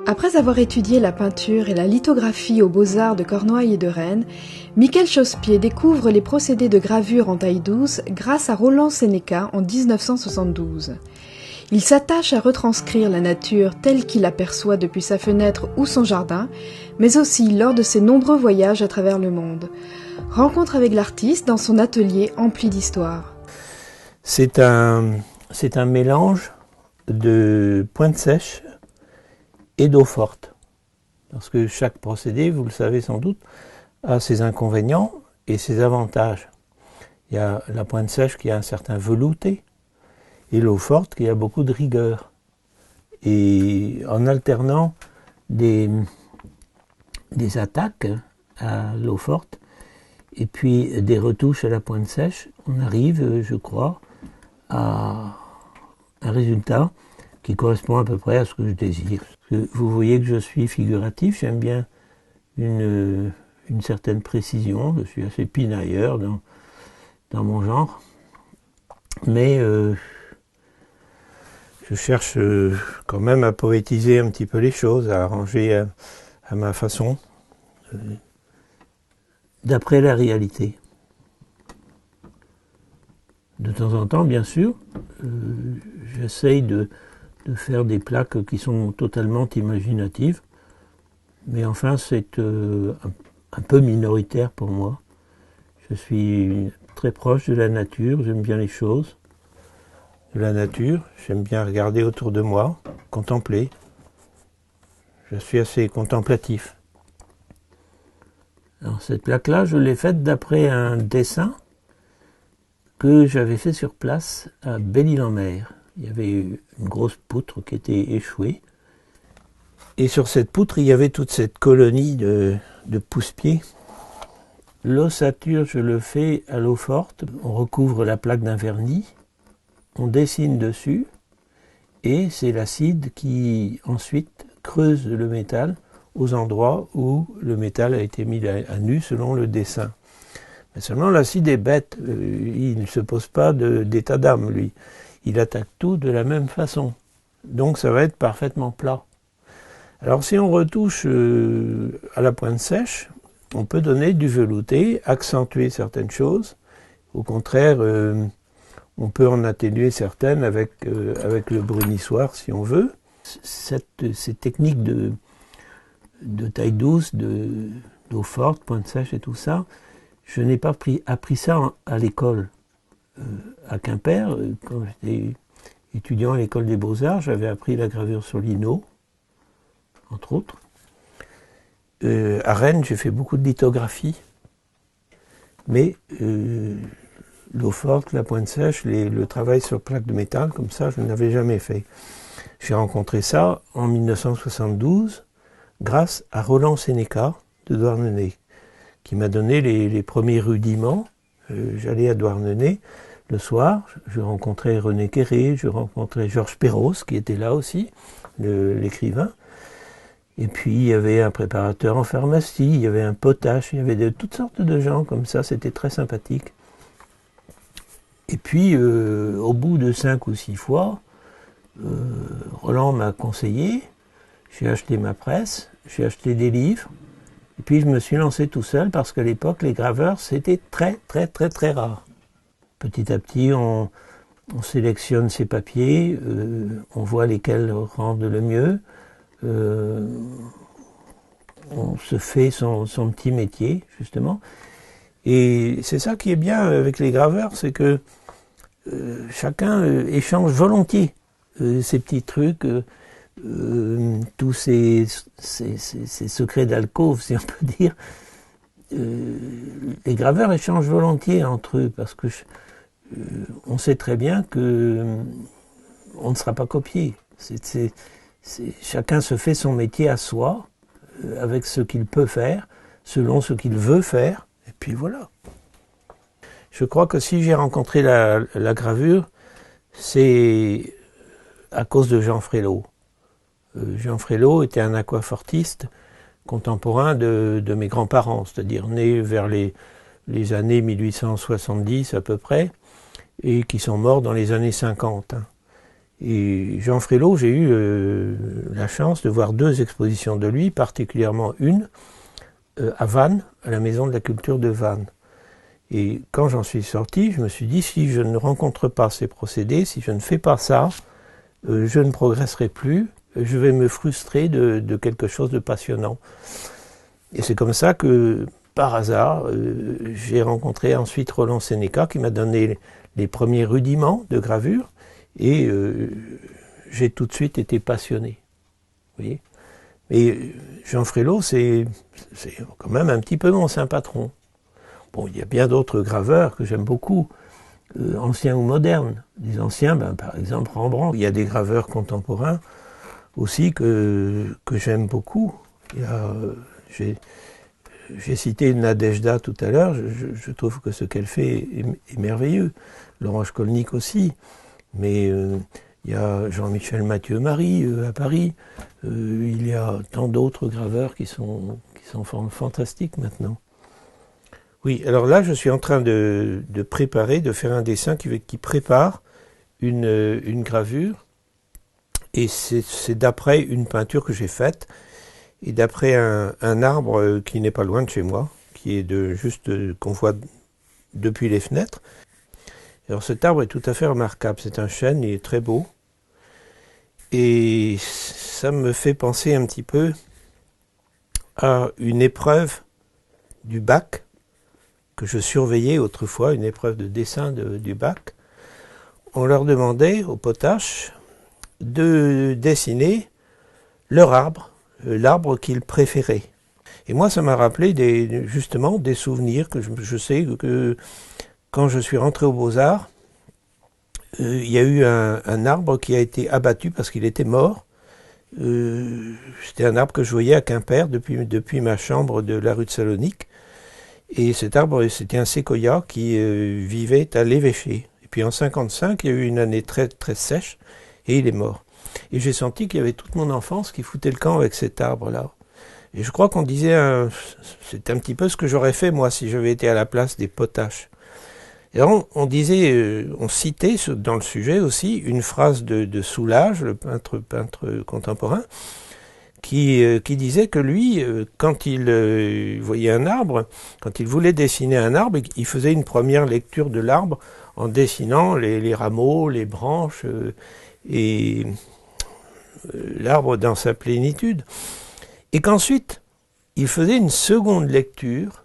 Après avoir étudié la peinture et la lithographie aux Beaux-Arts de Cornouailles et de Rennes, Michel Chausse-Pied découvre les procédés de gravure en taille douce grâce à Roland Sénéca en 1972. Il s'attache à retranscrire la nature telle qu'il l'aperçoit depuis sa fenêtre ou son jardin, mais aussi lors de ses nombreux voyages à travers le monde. Rencontre avec l'artiste dans son atelier empli d'histoire. C'est un mélange de pointe sèche et d'eau forte. Parce que chaque procédé, vous le savez sans doute, a ses inconvénients et ses avantages. Il y a la pointe sèche qui a un certain velouté et l'eau forte qui a beaucoup de rigueur. Et en alternant des attaques à l'eau forte et puis des retouches à la pointe sèche, on arrive, je crois, à un résultat qui correspond à peu près à ce que je désire. Vous voyez que je suis figuratif, j'aime bien une certaine précision, je suis assez pinailleur dans mon genre, mais je cherche quand même à poétiser un petit peu les choses, à arranger à ma façon, d'après la réalité. De temps en temps, bien sûr, j'essaye de faire des plaques qui sont totalement imaginatives, mais enfin c'est un peu minoritaire pour moi. Je suis très proche de la nature, j'aime bien les choses de la nature, j'aime bien regarder autour de moi, contempler. Je suis assez contemplatif. Alors cette plaque-là, je l'ai faite d'après un dessin que j'avais fait sur place à Belle-Île-en-Mer. Il y avait une grosse poutre qui était échouée. Et sur cette poutre, il y avait toute cette colonie de pousse-pieds. L'ossature, je le fais à l'eau forte. On recouvre la plaque d'un vernis. On dessine dessus. Et c'est l'acide qui, ensuite, creuse le métal aux endroits où le métal a été mis à nu selon le dessin. Mais seulement l'acide est bête. Il ne se pose pas d'état d'âme, lui. Il attaque tout de la même façon. Donc ça va être parfaitement plat. Alors si on retouche à la pointe sèche, on peut donner du velouté, accentuer certaines choses. Au contraire, on peut en atténuer certaines avec le brunissoir si on veut. Ces techniques de taille douce, d'eau forte, pointe sèche et tout ça, je n'ai pas appris ça à l'école. À Quimper, quand j'étais étudiant à l'école des Beaux-Arts, j'avais appris la gravure sur lino, entre autres. À Rennes, j'ai fait beaucoup de lithographie, mais l'eau forte, la pointe sèche, le travail sur plaque de métal, comme ça, je n'avais jamais fait. J'ai rencontré ça en 1972, grâce à Roland Sénéca de Douarnenez, qui m'a donné les premiers rudiments. J'allais à Douarnenez le soir, je rencontrais René Quéré, je rencontrais Georges Perros, qui était là aussi, l'écrivain. Et puis il y avait un préparateur en pharmacie, il y avait un potache, il y avait toutes sortes de gens comme ça, c'était très sympathique. Et puis au bout de 5 ou 6 fois, Roland m'a conseillé, j'ai acheté ma presse, j'ai acheté des livres, et puis je me suis lancé tout seul parce qu'à l'époque les graveurs c'était très très très très rare. Petit à petit on sélectionne ses papiers, on voit lesquels rendent le mieux, on se fait son petit métier justement. Et c'est ça qui est bien avec les graveurs, c'est que chacun échange volontiers ces petits trucs, tous ces secrets d'alcôve, si on peut dire. Les graveurs échangent volontiers entre eux parce que on sait très bien que on ne sera pas copié. Chacun se fait son métier à soi, avec ce qu'il peut faire, selon ce qu'il veut faire, et puis voilà. Je crois que si j'ai rencontré la gravure, c'est à cause de Jean Frélot. Jean Frélot était un aquafortiste contemporain de mes grands-parents, c'est-à-dire né vers les années 1870 à peu près, et qui sont morts dans les années 50. Et Jean Frélaud, j'ai eu la chance de voir 2 expositions de lui, particulièrement une à Vannes, à la Maison de la Culture de Vannes. Et quand j'en suis sorti, je me suis dit, si je ne rencontre pas ces procédés, si je ne fais pas ça, je ne progresserai plus, je vais me frustrer de quelque chose de passionnant. Et c'est comme ça que, par hasard, j'ai rencontré ensuite Roland Sénéca, qui m'a donné les premiers rudiments de gravure, et j'ai tout de suite été passionné. Vous voyez ? Et Jean Frélaud, c'est quand même un petit peu mon saint patron. Bon, il y a bien d'autres graveurs que j'aime beaucoup, anciens ou modernes. Les anciens, par exemple Rembrandt. Il y a des graveurs contemporains aussi que j'aime beaucoup. J'ai cité Nadejda tout à l'heure, je trouve que ce qu'elle fait est merveilleux. Laurent Shkolnik aussi. Mais il y a Jean-Michel Mathieu-Marie à Paris. Il y a tant d'autres graveurs qui sont fantastiques maintenant. Oui, alors là, je suis en train de préparer, de faire un dessin qui prépare une gravure. Et c'est d'après une peinture que j'ai faite, et d'après un arbre qui n'est pas loin de chez moi, qui est qu'on voit depuis les fenêtres. Alors cet arbre est tout à fait remarquable, c'est un chêne, il est très beau. Et ça me fait penser un petit peu à une épreuve du bac, que je surveillais autrefois, une épreuve de dessin du bac. On leur demandait aux potaches de dessiner leur arbre, l'arbre qu'ils préféraient. Et moi, ça m'a rappelé justement des souvenirs que je sais que quand je suis rentré aux Beaux-Arts, il y a eu un arbre qui a été abattu parce qu'il était mort. C'était un arbre que je voyais à Quimper depuis ma chambre de la rue de Salonique. Et cet arbre, c'était un séquoia qui vivait à l'Évêché. Et puis en 1955, il y a eu une année très, très sèche et il est mort. Et j'ai senti qu'il y avait toute mon enfance qui foutait le camp avec cet arbre-là. Et je crois qu'on disait, c'est un petit peu ce que j'aurais fait moi si j'avais été à la place des potaches. Et alors on disait, on citait dans le sujet aussi une phrase de Soulages, le peintre contemporain, qui disait que lui, quand il voyait un arbre, quand il voulait dessiner un arbre, il faisait une première lecture de l'arbre en dessinant les rameaux, les branches et l'arbre dans sa plénitude. Et qu'ensuite, il faisait une seconde lecture,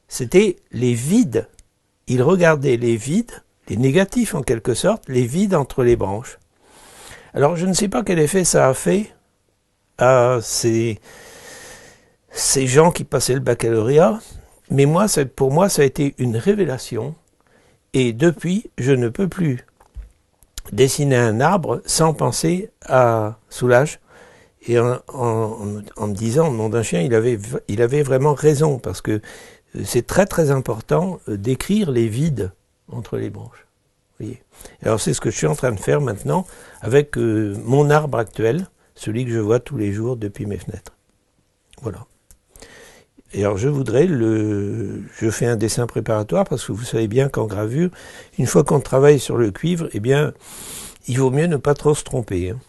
c'était les vides. Il regardait les vides, les négatifs en quelque sorte, les vides entre les branches. Alors je ne sais pas quel effet ça a fait à ces gens qui passaient le baccalauréat, mais pour moi ça a été une révélation, et depuis je ne peux plus dessiner un arbre sans penser à Soulages, et en me disant, nom d'un chien, il avait vraiment raison, parce que c'est très très important d'écrire les vides entre les branches. Vous voyez. Alors c'est ce que je suis en train de faire maintenant avec mon arbre actuel, celui que je vois tous les jours depuis mes fenêtres. Voilà. Et alors je fais un dessin préparatoire parce que vous savez bien qu'en gravure, une fois qu'on travaille sur le cuivre, eh bien, il vaut mieux ne pas trop se tromper. Hein.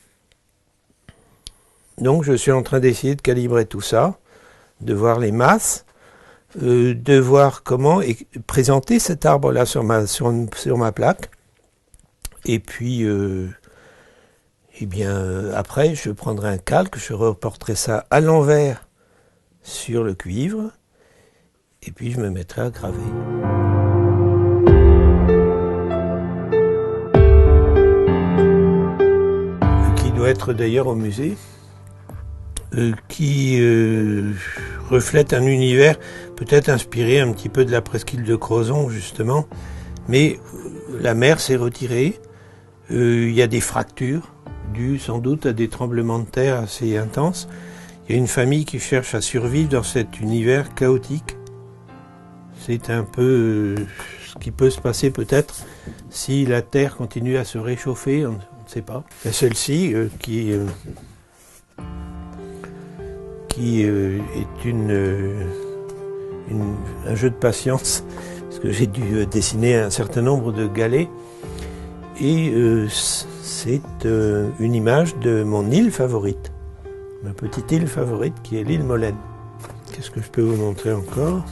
Donc je suis en train d'essayer de calibrer tout ça, de voir les masses, de voir comment présenter cet arbre-là sur ma plaque. Et puis, après, je prendrai un calque, je reporterai ça à l'envers sur le cuivre, et puis je me mettrai à graver. Qui doit être d'ailleurs au musée, qui reflète un univers peut-être inspiré un petit peu de la presqu'île de Crozon, justement, mais la mer s'est retirée, il y a des fractures, dues sans doute à des tremblements de terre assez intenses. Il y a une famille qui cherche à survivre dans cet univers chaotique. C'est un peu ce qui peut se passer peut-être si la Terre continue à se réchauffer, on ne sait pas. Il y a celle-ci qui est un jeu de patience, parce que j'ai dû dessiner un certain nombre de galets. Et c'est une image de mon île favorite, ma petite île favorite qui est l'île Molène. Qu'est-ce que je peux vous montrer encore?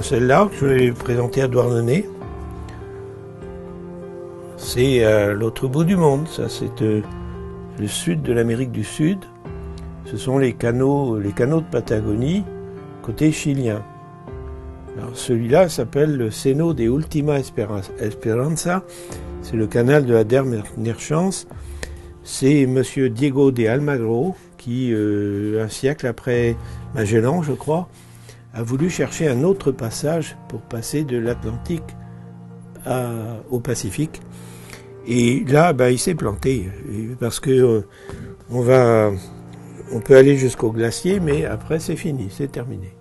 Celle-là que je vais présenter à Douarnenez, c'est à l'autre bout du monde. Ça, c'est le sud de l'Amérique du Sud. Ce sont les canaux de Patagonie, côté chilien. Alors, celui-là s'appelle le Seno de Ultima Esperanza. C'est le canal de la dernière chance. C'est monsieur Diego de Almagro qui, un siècle après Magellan, je crois, a voulu chercher un autre passage pour passer de l'Atlantique au Pacifique. Et là, il s'est planté, parce que on peut aller jusqu'au glacier, mais après c'est fini, c'est terminé.